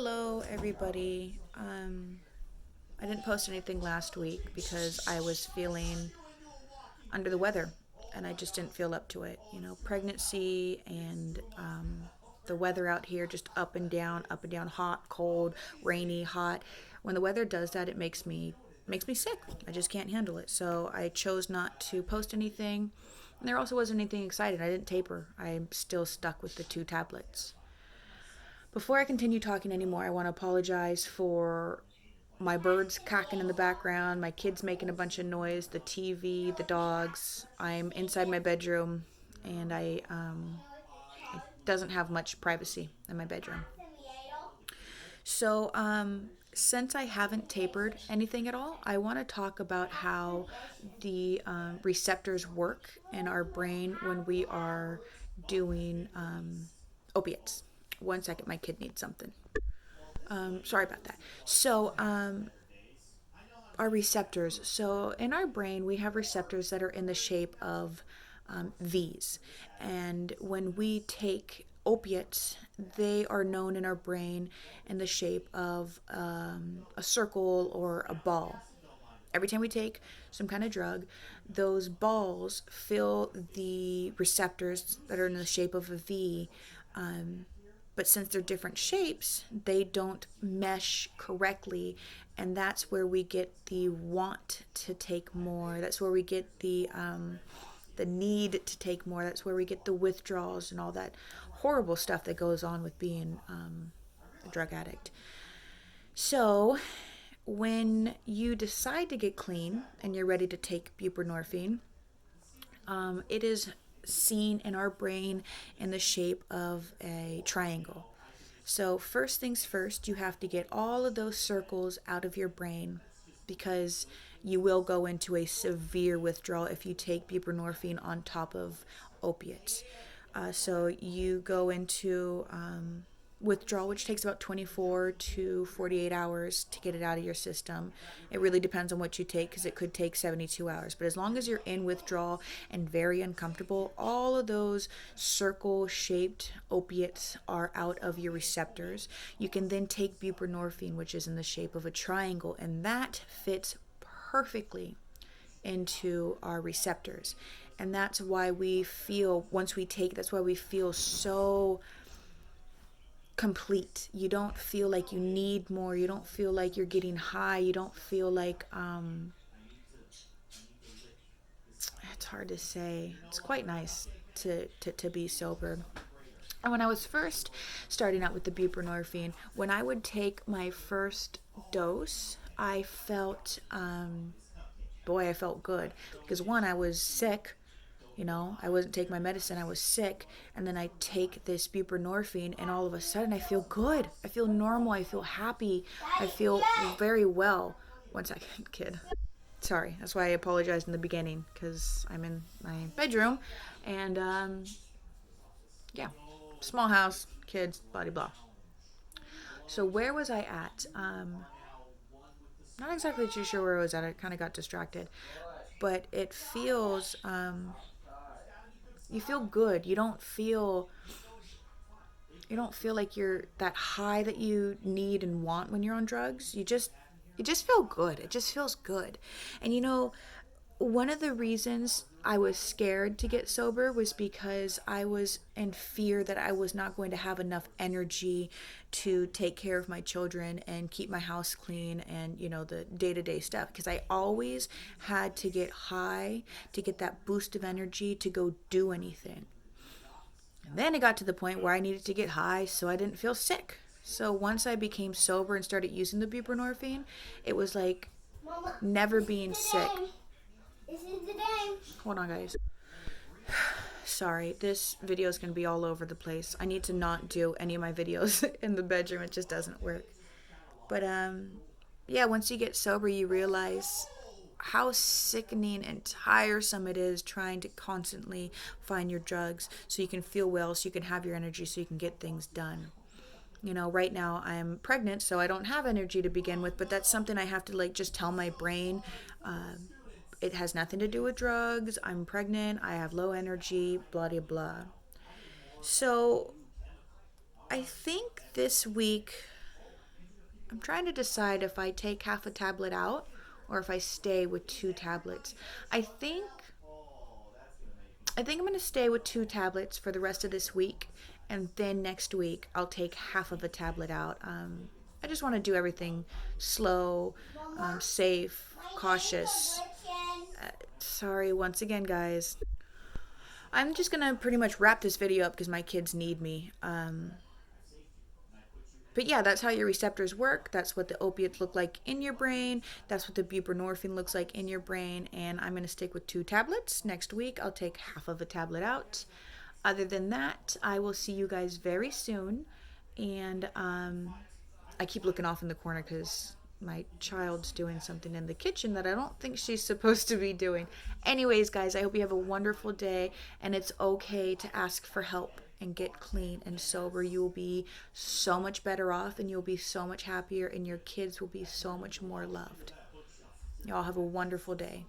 Hello, everybody. I didn't post anything last week because I was feeling under the weather and I just didn't feel up to it. Pregnancy and the weather out here just up and down, hot, cold, rainy, hot. When the weather does that, it makes me sick. I just can't handle it. So I chose not to post anything. And there also wasn't anything exciting. I didn't taper. I'm still stuck with the 2 tablets. Before I continue talking anymore, I want to apologize for my birds cacking in the background, my kids making a bunch of noise, the TV, the dogs. I'm inside my bedroom, and it doesn't have much privacy in my bedroom. So, since I haven't tapered anything at all, I want to talk about how the receptors work in our brain when we are doing opiates. One second, my kid needs something. Sorry about that. So, our receptors. So, in our brain, we have receptors that are in the shape of V's. And when we take opiates, they are known in our brain in the shape of a circle or a ball. Every time we take some kind of drug, those balls fill the receptors that are in the shape of a V. But since they're different shapes, they don't mesh correctly, and that's where we get the want to take more. That's where we get the need to take more. That's where we get the withdrawals and all that horrible stuff that goes on with being a drug addict. So, when you decide to get clean and you're ready to take buprenorphine, it is seen in our brain in the shape of a triangle. So, first things first, you have to get all of those circles out of your brain because you will go into a severe withdrawal if you take buprenorphine on top of opiates. So, you go into withdrawal, which takes about 24 to 48 hours to get it out of your system. It really depends on what you take because it could take 72 hours. But as long as you're in withdrawal and very uncomfortable, all of those circle shaped opiates are out of your receptors. You can then take buprenorphine, which is in the shape of a triangle, and that fits perfectly into our receptors. And that's why we feel, once we take, that's why we feel so complete. You don't feel like you need more. You don't feel like you're getting high. You don't feel like it's hard to say. It's quite nice to be sober. And when I was first starting out with the buprenorphine, when I would take my first dose, I felt I felt good because one, I was sick. I wasn't taking my medicine. I was sick. And then I take this buprenorphine, and all of a sudden I feel good. I feel normal. I feel happy. I feel very well. One second, kid. Sorry. That's why I apologized in the beginning because I'm in my bedroom. And, yeah. Small house, kids, blah, blah, blah. So where was I at? Not exactly too sure where I was at. I kind of got distracted. But it feels... you feel good. You don't feel like you're that high that you need and want when you're on drugs. You just feel good. It just feels good. And one of the reasons I was scared to get sober was because I was in fear that I was not going to have enough energy to take care of my children and keep my house clean and, the day-to-day stuff. Because I always had to get high to get that boost of energy to go do anything. And then it got to the point where I needed to get high so I didn't feel sick. So once I became sober and started using the buprenorphine, it was like never being sick. This is the game. Hold on, guys. Sorry, this video is going to be all over the place. I need to not do any of my videos in the bedroom. It just doesn't work. But, yeah, once you get sober, you realize how sickening and tiresome it is trying to constantly find your drugs so you can feel well, so you can have your energy, so you can get things done. Right now I'm pregnant, so I don't have energy to begin with, but that's something I have to, just tell my brain, it has nothing to do with drugs. I'm pregnant. I have low energy, blah, blah, blah. So I think this week I'm trying to decide if I take half a tablet out or if I stay with two tablets. I think I think I'm going to stay with two tablets for the rest of this week, and then next week I'll take half of a tablet out. I just want to do everything slow, safe, cautious. Sorry once again, guys. I'm just going to pretty much wrap this video up because my kids need me. But yeah, that's how your receptors work. That's what the opiates look like in your brain. That's what the buprenorphine looks like in your brain. And I'm going to stick with two tablets. Next week, I'll take half of a tablet out. Other than that, I will see you guys very soon. And I keep looking off in the corner because my child's doing something in the kitchen that I don't think she's supposed to be doing. Anyways, guys, I hope you have a wonderful day, and it's okay to ask for help and get clean and sober. You will be so much better off, and you'll be so much happier, and your kids will be so much more loved. Y'all have a wonderful day.